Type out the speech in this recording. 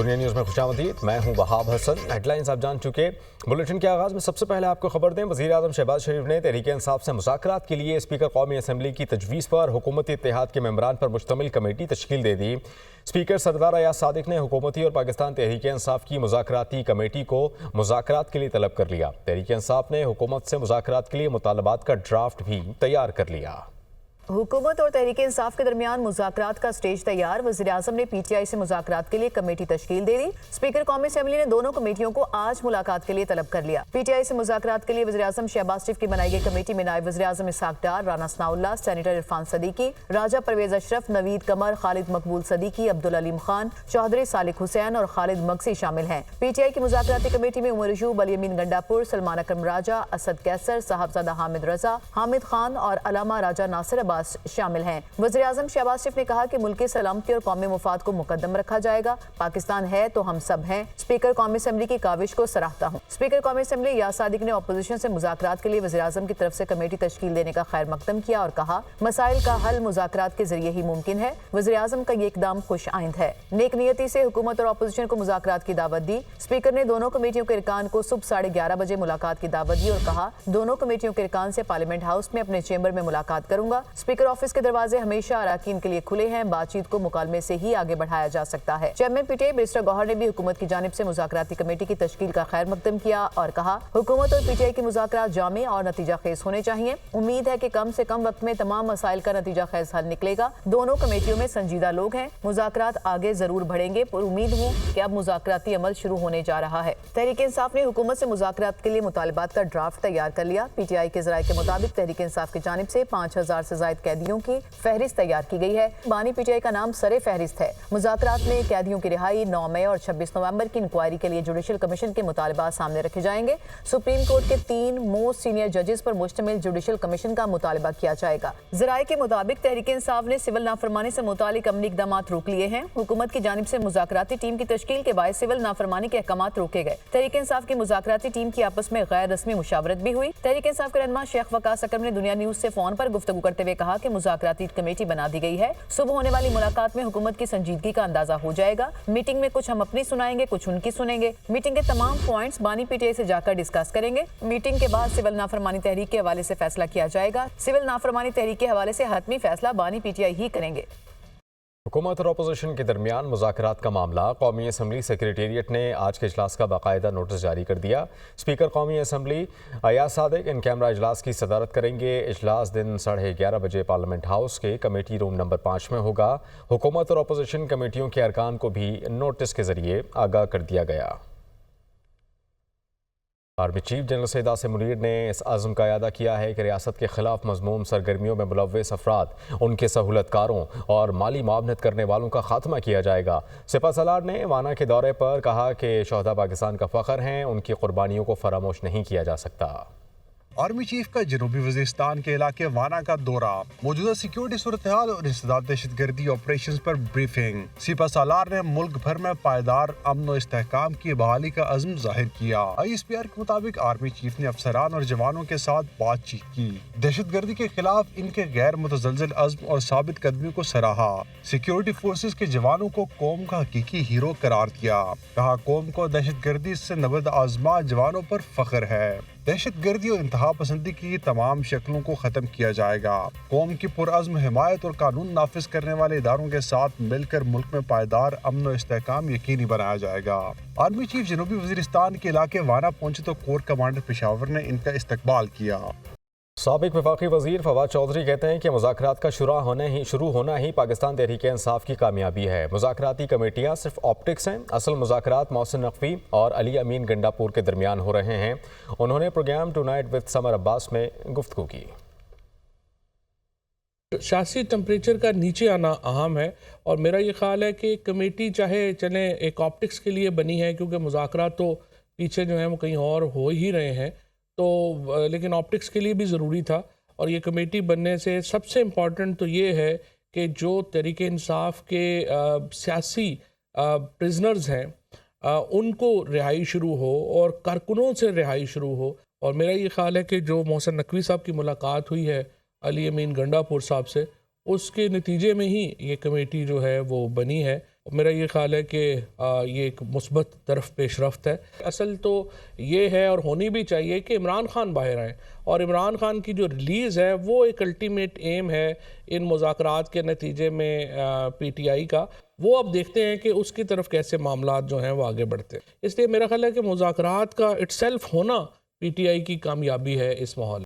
दुनिया न्यूज़ में खुशामदीद। मैं हूं वहाब हसन। हेडलाइंस आप जान चुके। बुलेटिन के आगाज़ में सबसे पहले आपको खबर दें, वज़ीर आज़म शहबाज शरीफ ने तहरीक इंसाफ से मुज़ाकरात के लिए स्पीकर कौमी असम्बली की तजवीज़ पर हुकूमती इत्तेहाद के मेंबरान पर मुश्तमिल कमेटी तश्कील दे दी। स्पीकर सरदार अयाज सादिक ने हुकूमती और पाकिस्तान तहरीक इंसाफ की मुज़ाकराती कमेटी को मुज़ाकरात के लिए तलब कर लिया। तहरीक इंसाफ ने हुकूमत से मुज़ाकरात के लिए मुतालबात का ड्राफ्ट भी तैयार कर लिया। हुकूमत और तहरीक इंसाफ के दरमियान मुज़ाकरात का स्टेज तैयार। वज़ीर आज़म ने PTI से मुज़ाकरात के लिए कमेटी तश्कील दे दी। स्पीकर कौमी असम्बली ने दोनों कमेटियों को आज मुलाकात के लिए तलब कर लिया। PTI से मुज़ाकरात के लिए वज़ीर आज़म शहबाज शरीफ की बनाई गई कमेटी में नायब वज़ीर आज़म इसहाक डार, राना सनाउल्लाह, सेनेटर इरफान सदीकी, राजा परवेज अशरफ, नवीद कमर, खालिद मकबूल सदीकी, अब्दुल अलीम खान, चौधरी सालिक हुसैन और खालिद मगसी शामिल हैं। PTI की मुज़ाकराती कमेटी में उमर अयूब, अली अमीन गंडापुर, सलमान अकरम राजा, असद कैसर, साहबजादा हामिद रजा, हामिद खान और अलामा राजा नासिर अब्बास शामिल हैं। वज़ीर आज़म शहबाज शरीफ ने कहा कि मुल्क की सलामती और कौमी मुफाद को मुकद्दम रखा जाएगा। पाकिस्तान है तो हम सब हैं। स्पीकर कौमी असम्बली की काविश को सराहता हूँ। स्पीकर कौमी असम्बली अयाज सादिक ने अपोजिशन से मुज़ाकरात के लिए वज़ीर आज़म की तरफ से कमेटी तश्कील देने का खैर मकदम किया और कहा, मसाइल का हल मुज़ाकरात के जरिए ही मुमकिन है। वज़ीर आज़म का ये इक़दाम खुश आइंद है। नेक नियती से हुकूमत और अपोजिशन को मुज़ाकरात की दावत दी। स्पीकर ने दोनों कमेटियों के अरकान को सुबह 11:30 बजे मुलाकात की दावत दी और कहा, दोनों कमेटियों के अरकान से पार्लियामेंट हाउस में अपने चेंबर में मुलाकात करूंगा। स्पीकर ऑफिस के दरवाजे हमेशा अराकीन के लिए खुले हैं। बातचीत को मुकालमे से ही आगे बढ़ाया जा सकता है। चेयरमैन PTI बैरिस्टर गौहर ने भी हुकूमत की जानिब से मुज़ाकराती कमेटी की तश्कील का खैर मकदम किया और कहा, हुकूमत और PTI की मुज़ाकरात जामे और नतीजा खेज होने चाहिए। उम्मीद है कि कम से कम वक्त में तमाम मसाइल का नतीजा खेज हल निकलेगा। दोनों कमेटियों में संजीदा लोग हैं। मुज़ाकरात आगे जरूर बढ़ेंगे। पर उम्मीद हूँ कि अब मुज़ाकराती अमल शुरू होने जा रहा है। तहरीक इंसाफ ने हुकूमत से मुज़ाकरात के लिए मुतालबात का ड्राफ्ट तैयार कर लिया। PTI के ज़राए के मुताबिक तहरीक इंसाफ की जानिब से 5000 से ज़ायद कैदियों की फहरिस्त तैयार की गई है। बानी PTI का नाम सरे फहरिस्त है। मुज़ाकरात में कैदियों की रिहाई 9 मई और 26 नवंबर की इंक्वायरी के लिए जुडिशल कमीशन के मुतालबात सामने रखे जाएंगे। सुप्रीम कोर्ट के 3 मोस्ट सीनियर जजेस पर मुश्तमिल जुडिशल कमीशन का मुतालबा किया जाएगा। ज़राए के मुताबिक तहरीक इंसाफ ने सिविल नाफरमानी से मुतालिक अमली इक़दामात रोक लिए हैं। हुकूमत की जानिब से मुज़ाकराती टीम की तश्कील के बाद सिविल नाफरमानी के अहकामात रोके गए। तहरीक इंसाफ की मुज़ाकराती टीम की आपस में गैर रस्मी मुशावरत भी हुई। तहरीक इंसाफ के रहनुमा शेख वकास अकरम ने दुनिया न्यूज़ से फोन पर गुफ्तगू करते हुए कहा कि मुज़ाकराती कमेटी बना दी गई है। सुबह होने वाली मुलाकात में हुकूमत की संजीदगी का अंदाजा हो जाएगा। मीटिंग में कुछ हम अपनी सुनाएंगे, कुछ उनकी सुनेंगे। मीटिंग के तमाम पॉइंट्स बानी PTI से जाकर डिस्कस करेंगे। मीटिंग के बाद सिविल नाफरमानी तहरीक के हवाले से फैसला किया जाएगा। सिविल नाफरमानी तहरीक के हवाले से हतमी फैसला बानी PTI ही करेंगे। हुकूमत और अपोजिशन के दरमियान मुज़ाकरात का मामला कौमी असम्बली सेक्रेटेरिएट ने आज के इजलास का बाकायदा नोटिस जारी कर दिया। स्पीकर कौमी assembly Ayaz Sadiq in camera इजलास की सदारत करेंगे। इजलास दिन 11:30 बजे पार्लियामेंट हाउस के कमेटी रूम नंबर 5 में होगा। हुकूमत और अपोजिशन कमेटियों के अरकान को भी नोटिस के जरिए आगाह कर दिया गया। Army chief general Syed Asim Munir ने इस अज़्म का अदा किया है कि रियासत के खिलाफ मज़मूम सरगर्मियों में मुलव्वस अफराद, उनके सहूलतकारों और माली मुआवनत करने वालों का खात्मा किया जाएगा। सिपह सलार ने वाना के दौरे पर कहा कि शोहदा पाकिस्तान का फ़ख्र हैं, उनकी कुर्बानियों को फरामोश नहीं किया जा सकता। आर्मी चीफ का जनूबी वज़ीरिस्तान के इलाके वाना का दौरा, मौजूदा सिक्योरिटी सूरत हाल और इंसदाद दहशतगर्दी ऑपरेशन पर ब्रीफिंग। सिपह सालार ने मुल्क भर में पायदार अमन और इस्तेहकाम की बहाली का अज़्म जाहिर किया। ISPR के मुताबिक आर्मी चीफ ने अफसरान और जवानों के साथ बातचीत की। दहशतगर्दी के खिलाफ इनके गैर मुतज़लज़ल अज़्म और साबित कदमी को सराहा। सिक्योरिटी फोर्सेज के जवानों को कौम का हकीकी हीरो करार दिया। कहा, कौम को दहशतगर्दी से नबर्द आजमा जवानों पर फख्र है। दहशतगर्दी और इंतहा पसंदी की तमाम शक्लों को खत्म किया जाएगा। कौम की पुरअज़्म हिमायत और कानून नाफिज करने वाले इदारों के साथ मिलकर मुल्क में पायदार अमन और इस्तेहकाम यकीनी बनाया जाएगा। आर्मी चीफ जनूबी वज़ीरिस्तान के इलाके वाना पहुंचे तो कोर कमांडर पेशावर ने इनका इस्तकबाल किया। साबिक वफाकी वज़ीर फवाद चौधरी कहते हैं कि मुज़ाकरात का शुरू होना ही पाकिस्तान तहरीक इंसाफ की कामयाबी है। मुज़ाकराती कमेटियाँ सिर्फ ऑप्टिक्स हैं। असल मुज़ाकरात मोहसिन नकवी और अली अमीन गंडापुर के दरमियान हो रहे हैं। उन्होंने program tonight with Samar Abbas में गुफ्तगू की। सियासी टेम्परेचर का नीचे आना अहम है और मेरा ये ख्याल है कि कमेटी चाहे चले एक ऑप्टिक्स के लिए बनी है, क्योंकि मुज़ाकरात तो पीछे जो है वो कहीं और हो ही रहे हैं, तो लेकिन ऑप्टिक्स के लिए भी ज़रूरी था। और ये कमेटी बनने से सबसे इम्पॉर्टेंट तो ये है कि जो तहरीक इंसाफ के सियासी प्रिजनर्स हैं उनको रिहाई शुरू हो और कारकुनों से रिहाई शुरू हो। और मेरा ये ख्याल है कि जो मोहसिन नकवी साहब की मुलाकात हुई है अली अमीन गंडापुर साहब से, उसके नतीजे में ही ये कमेटी जो है वो बनी है। میرا یہ خیال ہے کہ یہ ایک مثبت طرف پیش رفت ہے. اصل تو یہ ہے اور ہونی بھی چاہیے کہ عمران خان باہر آئیں، اور عمران خان کی جو ریلیز ہے وہ ایک الٹیمیٹ ایم ہے ان مذاکرات کے نتیجے میں پی ٹی آئی کا. وہ اب دیکھتے ہیں کہ اس کی طرف کیسے معاملات جو ہیں وہ آگے بڑھتے ہیں. اس لیے میرا خیال ہے کہ مذاکرات کا اٹ سیلف ہونا پی ٹی آئی کی کامیابی ہے اس ماحول.